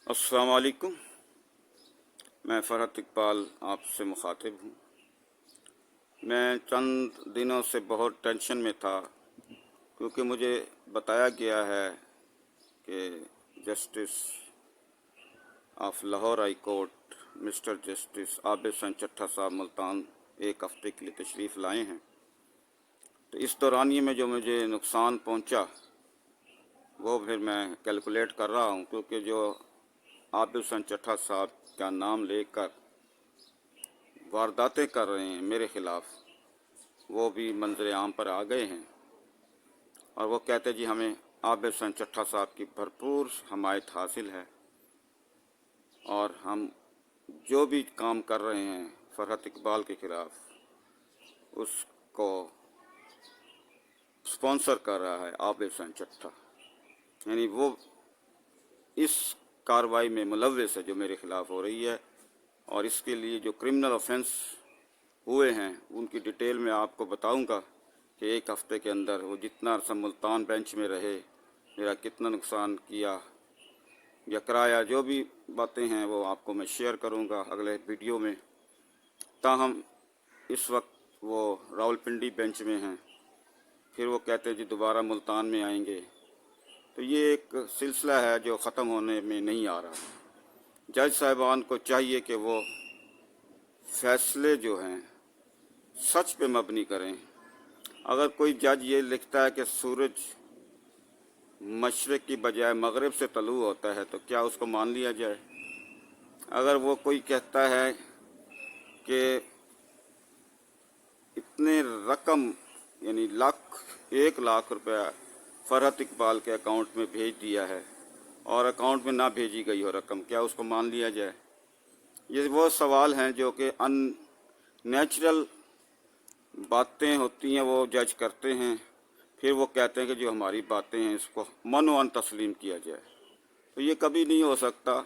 अस्सलाम वालेकुम। मैं फरहत इकबाल आपसे मुखातिब हूँ। मैं चंद दिनों से बहुत टेंशन में था क्योंकि मुझे बताया गया है कि justice of Lahore high court mister justice Abid Hassan Chatta साहब मुल्तान एक हफ्ते के लिए तशरीफ़ लाए हैं। तो इस दौरानिए में जो मुझे नुकसान पहुँचा वो फिर मैं कैलकुलेट कर रहा हूँ, क्योंकि जो आबिद हसन चट्टा साहब का नाम लेकर वारदातें कर रहे हैं मेरे ख़िलाफ़, वो भी मंजर आम पर आ गए हैं। और वो कहते जी हमें आबिद हसन चट्टा साहब की भरपूर हमायत हासिल है और हम जो भी काम कर रहे हैं फरहत इकबाल के ख़िलाफ़ उसको स्पॉन्सर कर रहा है आबिद हसन चट्टा, यानी वो इस कार्रवाई में मुलव्वस है जो मेरे ख़िलाफ़ हो रही है। और इसके लिए जो क्रिमिनल ऑफेंस हुए हैं उनकी डिटेल में आपको बताऊंगा कि एक हफ़्ते के अंदर वो जितना अरसा मुल्तान बेंच में रहे, मेरा कितना नुकसान किया या कराया, जो भी बातें हैं वो आपको मैं शेयर करूंगा अगले वीडियो में। ताहम इस वक्त वो रावलपिंडी बेंच में हैं, फिर वो कहते हैं जी दोबारा मुल्तान में आएंगे। तो ये एक सिलसिला है जो ख़त्म होने में नहीं आ रहा। जज साहिबान को चाहिए कि वो फैसले जो हैं सच पे मबनी करें। अगर कोई जज ये लिखता है कि सूरज मशरक़ की बजाय मगरिब से तलू होता है तो क्या उसको मान लिया जाए? अगर वो कोई कहता है कि इतने रकम यानी 1 लाख रुपया फरहत इकबाल के अकाउंट में भेज दिया है और अकाउंट में ना भेजी गई हो रकम, क्या उसको मान लिया जाए? ये वो सवाल हैं जो कि अननेचुरल बातें होती हैं, वो जज करते हैं, फिर वो कहते हैं कि जो हमारी बातें हैं इसको मनोअन तस्लीम किया जाए। तो ये कभी नहीं हो सकता।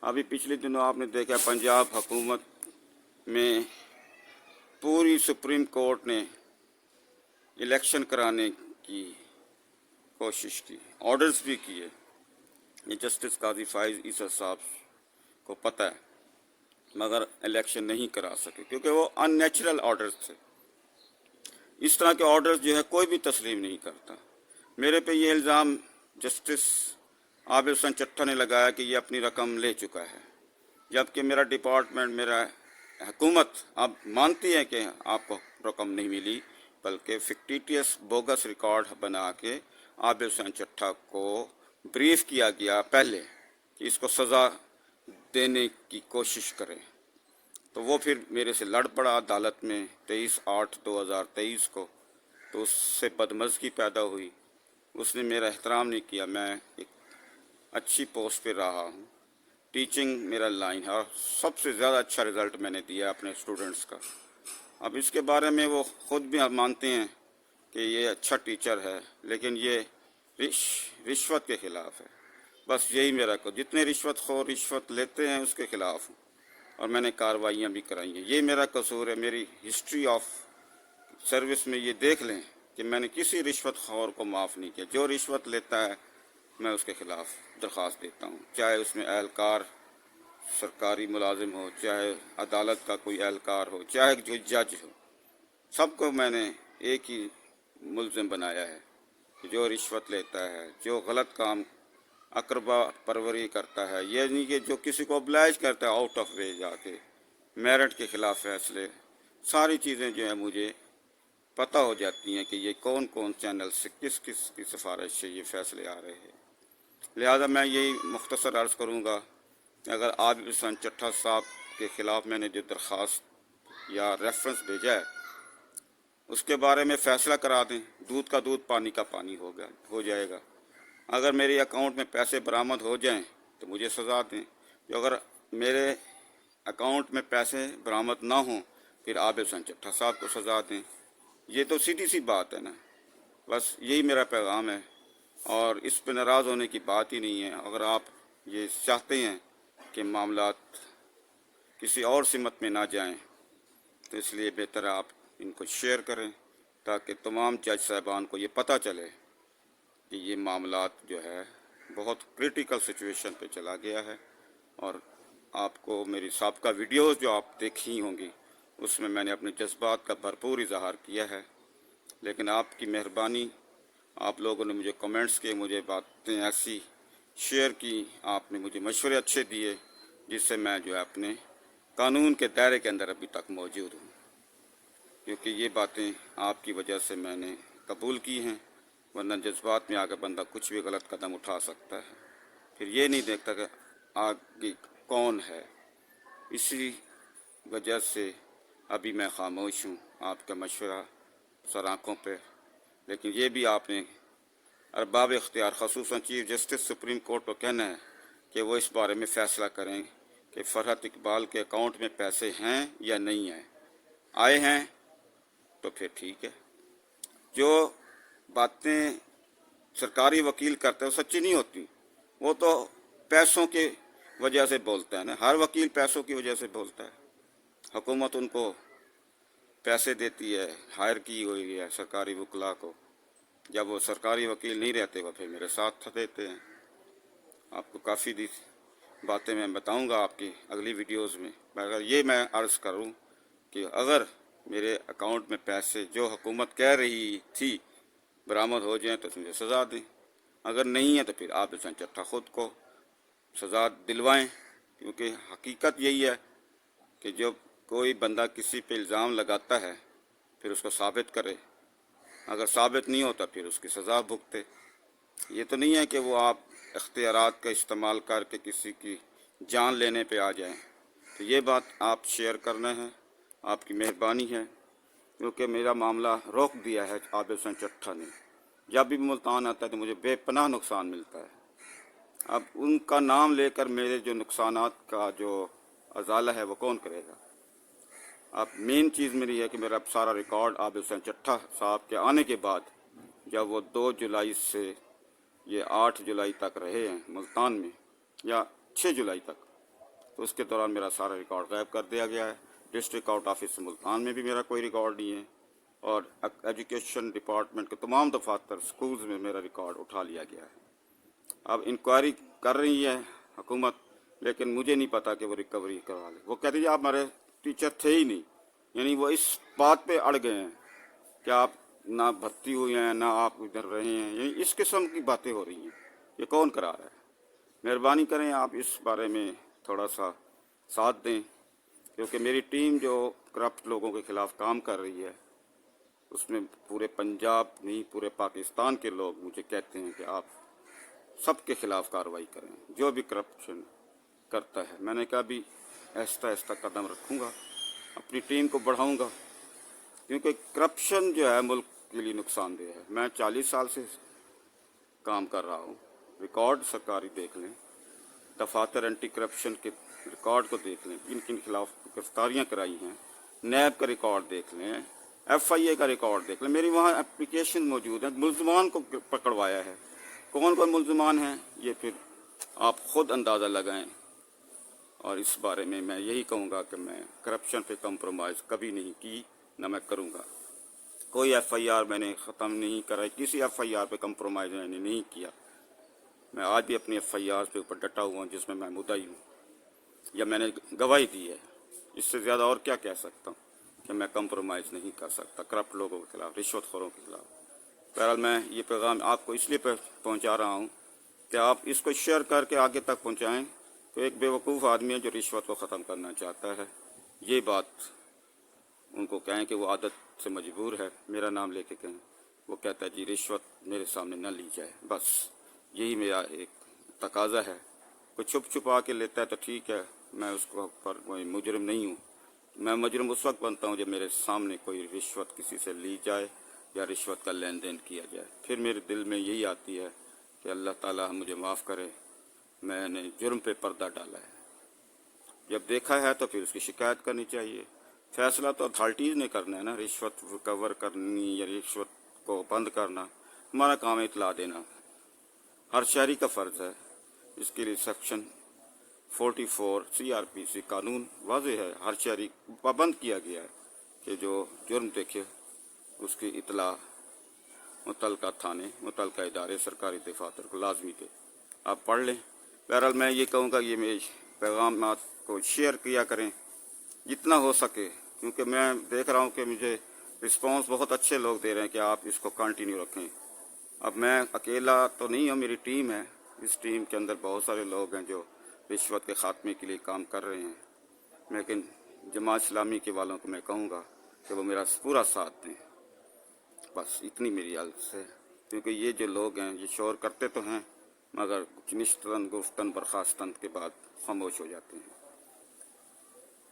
अभी पिछले दिनों आपने देखा पंजाब हुकूमत में पूरी सुप्रीम कोर्ट ने इलेक्शन कराने की कोशिश की, ऑर्डर्स भी किए। ये जस्टिस काजी फाइज ईसा साहब को पता है, मगर इलेक्शन नहीं करा सके क्योंकि वो अननेचुरल ऑर्डर्स थे। इस तरह के ऑर्डर्स जो है कोई भी तस्लीम नहीं करता। मेरे पे ये इल्ज़ाम जस्टिस आबिद हसन चट्टा ने लगाया कि ये अपनी रकम ले चुका है, जबकि मेरा डिपार्टमेंट, मेरा हुकूमत अब मानती है कि आपको रकम नहीं मिली, बल्कि फिक्टिटियस बोगस रिकॉर्ड बना के आबिद हसन चट्टा को ब्रीफ किया गया पहले कि इसको सज़ा देने की कोशिश करें। तो वो फिर मेरे से लड़ पड़ा अदालत में 23/8/2023 को। तो उससे बदमज़गी पैदा हुई, उसने मेरा एहतराम नहीं किया। मैं एक अच्छी पोस्ट पे रहा हूँ, टीचिंग मेरा लाइन है और सबसे ज़्यादा अच्छा रिज़ल्ट मैंने दिया अपने स्टूडेंट्स का। अब इसके बारे में वो ख़ुद भी मानते हैं कि ये अच्छा टीचर है, लेकिन ये रिश्वत के ख़िलाफ़ है। बस यही मेरा को जितने रिश्वत लेते हैं उसके ख़िलाफ़ हूँ और मैंने कार्रवाइयाँ भी कराई हैं। ये मेरा कसूर है। मेरी हिस्ट्री ऑफ सर्विस में ये देख लें कि मैंने किसी रिश्वतखोर को माफ़ नहीं किया। जो रिश्वत लेता है मैं उसके ख़िलाफ़ दरख्वास्त देता हूँ, चाहे उसमें एहलकार सरकारी मुलाजिम हो, चाहे अदालत का कोई एहलकार हो, चाहे जो जज हो, सबको मैंने एक ही मुल्ज़िम बनाया है कि जो रिश्वत लेता है, जो गलत काम अकरबा परवरी करता है, ये नहीं कि जो किसी को ऑब्लाइज करता है आउट ऑफ वे जाके मेरिट के ख़िलाफ़ फैसले, सारी चीज़ें जो है मुझे पता हो जाती हैं कि ये कौन कौन चैनल से किस किस की सिफारिश से ये फ़ैसले आ रहे हैं। लिहाजा मैं यही मुख्तसर अर्ज़ करूँगा कि अगर आबिद हसन चट्टा साहब के ख़िलाफ़ मैंने जो दरख्वास्त या रेफरेंस भेजा है उसके बारे में फ़ैसला करा दें, दूध का दूध पानी का पानी हो जाएगा। अगर मेरे अकाउंट में पैसे बरामद हो जाएं तो मुझे सज़ा दें, जो अगर मेरे अकाउंट में पैसे बरामद ना हों फिर आबिद हसन चट्टा साहब को सज़ा दें। ये तो सीधी सी बात है ना। बस यही मेरा पैगाम है और इस पे नाराज़ होने की बात ही नहीं है। अगर आप ये चाहते हैं कि मामलात किसी और सिमत में ना जाएं तो इसलिए बेहतर आप इनको शेयर करें ताकि तमाम जज साहिबान को ये पता चले कि ये मामलात जो है بہت کرٹیکل سچویشن پہ چلا گیا ہے، اور آپ کو میری سابقہ ویڈیوز جو آپ دیکھی ہوں گی اس میں نے اپنے جذبات کا بھرپور اظہار کیا ہے، لیکن آپ کی مہربانی، آپ لوگوں نے مجھے کمنٹس کیے، مجھے باتیں ایسی شیئر کی، آپ نے مجھے مشورے اچھے دیے جس سے میں جو ہے اپنے قانون کے دائرے کے اندر ابھی تک موجود ہوں، کیونکہ یہ باتیں آپ کی وجہ سے میں نے قبول کی ہیں، ورنہ جذبات میں آ کے بندہ کچھ بھی غلط قدم اٹھا سکتا ہے، پھر یہ نہیں دیکھتا کہ آگے کون ہے۔ اسی وجہ سے ابھی میں خاموش ہوں، آپ کا مشورہ سر آنکھوں پہ، لیکن یہ بھی آپ نے ارباب اختیار خصوصاً چیف جسٹس سپریم کورٹ کو کہنا ہے کہ وہ اس بارے میں فیصلہ کریں کہ فرحت اقبال کے اکاؤنٹ میں پیسے ہیں یا نہیں ہیں۔ آئے ہیں تو پھر ٹھیک ہے، جو باتیں سرکاری وکیل کرتے ہیں وہ سچی نہیں ہوتی، وہ تو پیسوں کی وجہ سے بولتا ہے نا، ہر وکیل پیسوں کی وجہ سے بولتا ہے، حکومت ان کو پیسے دیتی ہے، ہائر کی ہوئی ہے سرکاری وکلاء کو، جب وہ سرکاری وکیل نہیں رہتے وہ پھر میرے ساتھ دیتے ہیں۔ آپ کو کافی باتیں میں بتاؤں گا آپ کی اگلی ویڈیوز میں، مگر یہ میں عرض کروں کہ اگر میرے اکاؤنٹ میں پیسے جو حکومت کہہ رہی تھی برآمد ہو جائیں تو مجھے سزا دیں، اگر نہیں ہے تو پھر آپ حسین چٹھا خود کو سزا دلوائیں، کیونکہ حقیقت یہی ہے کہ جب کوئی بندہ کسی پہ الزام لگاتا ہے پھر اس کو ثابت کرے، اگر ثابت نہیں ہوتا پھر اس کی سزا بھگتے۔ یہ تو نہیں ہے کہ وہ آپ اختیارات کا استعمال کر کے کسی کی جان لینے پہ آ جائیں، تو یہ بات آپ شیئر کرنا ہے، آپ کی مہربانی ہے، کیونکہ میرا معاملہ روک دیا ہے عابد حسین چٹھا نے، جب بھی ملتان آتا ہے تو مجھے بے پناہ نقصان ملتا ہے، اب ان کا نام لے کر میرے جو نقصانات کا جو ازالہ ہے وہ کون کرے گا؟ اب مین چیز میری ہے کہ میرا سارا ریکارڈ عابد حسین چٹھا صاحب کے آنے کے بعد، جب وہ 2 جولائی سے یہ 8 جولائی تک رہے ہیں ملتان میں، یا 6 جولائی تک، تو اس کے دوران میرا سارا ریکارڈ غائب کر دیا گیا ہے۔ ڈسٹرکٹ کورٹ آفس ملتان میں بھی میرا کوئی ریکارڈ نہیں ہے، اور ایجوکیشن ڈپارٹمنٹ کے تمام دفاتر سکولز میں میرا ریکارڈ اٹھا لیا گیا ہے۔ اب انکوائری کر رہی ہے حکومت، لیکن مجھے نہیں پتا کہ وہ ریکوری کروا لے، وہ کہہ رہی ہے آپ ہمارے ٹیچر تھے ہی نہیں، یعنی وہ اس بات پہ اڑ گئے ہیں کہ آپ نہ بھرتی ہوئے ہیں نہ آپ ادھر رہے ہیں، یعنی اس قسم کی باتیں ہو رہی ہیں، یہ کون کرا رہا ہے؟ مہربانی کریں آپ اس بارے میں تھوڑا سا ساتھ دیں، کیونکہ میری ٹیم جو کرپٹ لوگوں کے خلاف کام کر رہی ہے اس میں پورے پنجاب نہیں پورے پاکستان کے لوگ مجھے کہتے ہیں کہ آپ سب کے خلاف کارروائی کریں جو بھی کرپشن کرتا ہے۔ میں نے کہا بھی آہستہ آہستہ قدم رکھوں گا، اپنی ٹیم کو بڑھاؤں گا، کیونکہ کرپشن جو ہے ملک کے لیے نقصان دہ ہے۔ میں 40 سال سے کام کر رہا ہوں، ریکارڈ سرکاری دیکھ لیں، دفاتر اینٹی کرپشن کے ریکارڈ کو دیکھ لیں، کن کن خلاف گرفتاریاں کرائی ہیں، نیب کا ریکارڈ دیکھ لیں، ایف آئی اے کا ریکارڈ دیکھ لیں، میری وہاں اپلیکیشن موجود ہیں، ملزمان کو پکڑوایا ہے، کون کون ملزمان ہیں یہ پھر آپ خود اندازہ لگائیں، اور اس بارے میں میں یہی کہوں گا کہ میں کرپشن پہ کمپرومائز کبھی نہیں کی، نہ میں کروں گا۔ کوئی ایف آئی آر میں نے ختم نہیں کرائی، کسی ایف آئی آر پہ کمپرومائز میں نے نہیں کیا، میں آج بھی اپنی ایف آئی آر پہ اوپر ڈٹا ہوا ہوں جس میں میں مدعی ہوں یا میں نے گواہی دی ہے، اس سے زیادہ اور کیا کہہ سکتا ہوں کہ میں کمپرومائز نہیں کر سکتا کرپٹ لوگوں کے خلاف، رشوت خوروں کے خلاف۔ بہرحال میں یہ پیغام آپ کو اس لیے پہنچا رہا ہوں کہ آپ اس کو شیئر کر کے آگے تک پہنچائیں، تو ایک بیوقوف آدمی ہے جو رشوت کو ختم کرنا چاہتا ہے، یہ بات ان کو کہیں کہ وہ عادت سے مجبور ہے، میرا نام لے کے کہیں، وہ کہتا ہے جی رشوت میرے سامنے نہ لی جائے، بس یہی میرا ایک تقاضا ہے۔ کوئی چھپ چھپا کے لیتا ہے تو ٹھیک ہے، میں اس کو پر کوئی مجرم نہیں ہوں، میں مجرم اس وقت بنتا ہوں جب میرے سامنے کوئی رشوت کسی سے لی جائے یا رشوت کا لین دین کیا جائے، پھر میرے دل میں یہی آتی ہے کہ اللہ تعالیٰ مجھے معاف کرے، میں نے جرم پہ پردہ ڈالا ہے، جب دیکھا ہے تو پھر اس کی شکایت کرنی چاہیے۔ فیصلہ تو اتھارٹیز نے کرنا ہے نا، رشوت ریکور کرنی یا رشوت کو بند کرنا ہمارا کام ہے، اطلاع دینا ہر شہری کا فرض ہے، اس کے لیے سیکشن 44 سی آر پی سی قانون واضح ہے، ہر شہری پابند کیا گیا ہے کہ جو جرم دیکھے اس کی اطلاع متعلقہ تھانے، متعلقہ ادارے، سرکاری دفاتر کو لازمی دے۔ आप पढ़ लें। बहरहाल मैं ये कहूँगा ये मेरे पैगाम को शेयर किया करें जितना हो सके, क्योंकि मैं देख रहा हूँ कि मुझे रिस्पांस बहुत अच्छे लोग दे रहे हैं कि आप इसको कंटिन्यू रखें। अब मैं अकेला तो नहीं हूँ, मेरी टीम है। इस टीम के अंदर बहुत सारे लोग हैं जो रिश्वत के ख़ात्मे के लिए काम कर रहे हैं, लेकिन जमात इस्लामी के वालों को मैं कहूँगा कि वो मेरा पूरा साथ दें। बस इतनी मेरी अर्ज़ है, क्योंकि ये जो लोग हैं ये शोर करते तो हैं मगर निश्तन गुफ्तन बर्खास्तन के बाद खामोश हो जाते हैं।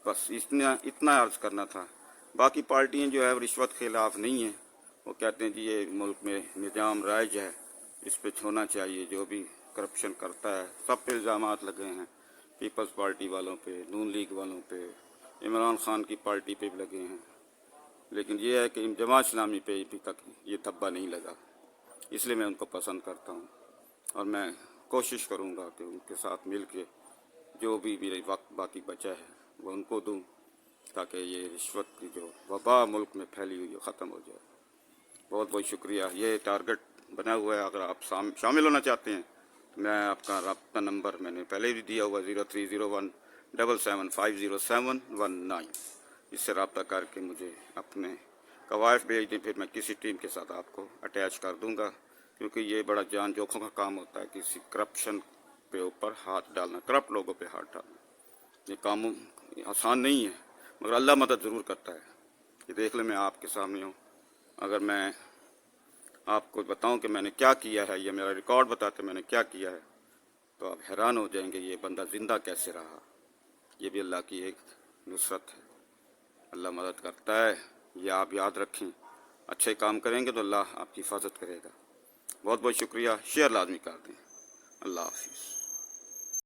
बस इतना अर्ज़ करना था। बाकी पार्टियां जो है रिश्वत के खिलाफ नहीं हैं, वो कहते हैं जी ये मुल्क में निज़ाम राइज है, इस पे होना चाहिए। जो भी करप्शन करता है सब पे इल्ज़ामात लगे हैं, पीपल्स पार्टी वालों पे, नून लीग वालों पे, इमरान खान की पार्टी पे भी लगे हैं, लेकिन ये है कि जमात इस्लामी पे अभी तक ये धब्बा नहीं लगा। इसलिए मैं उनको पसंद करता हूँ और मैं कोशिश करूँगा कि उनके साथ मिल के जो भी मेरे वक्त बाकी बचा है वो उनको दूँ, ताकि ये रिश्वत की जो वबा मुल्क में फैली हुई है ख़त्म हो जाए। बहुत बहुत शुक्रिया। ये टारगेट बना हुआ है, अगर आप शामिल होना चाहते हैं तो मैं आपका रब्ता नंबर मैंने पहले भी दिया हुआ 030177507119, इससे रब्ता करके मुझे अपने कवायद भेज दें, फिर मैं किसी टीम के साथ आपको अटैच कर दूंगा, क्योंकि ये बड़ा जान जोखों का काम होता है किसी करप्शन पे ऊपर हाथ डालना, करप्ट लोगों पे हाथ डालना। ये काम आसान नहीं है मगर अल्लाह मदद ज़रूर करता है। ये देख ले मैं आपके सामने हूँ, अगर मैं आपको बताऊं कि मैंने क्या किया है, या मेरा रिकॉर्ड बताते मैंने क्या किया है, तो आप हैरान हो जाएंगे ये बंदा ज़िंदा कैसे रहा। ये भी अल्लाह की एक नुसरत है, अल्लाह मदद करता है। ये आप याद रखें, अच्छे काम करेंगे तो अल्लाह आपकी हिफाजत करेगा। बहुत बहुत शुक्रिया। शेयर लाजमी कर दें। अल्लाह हाफिज़।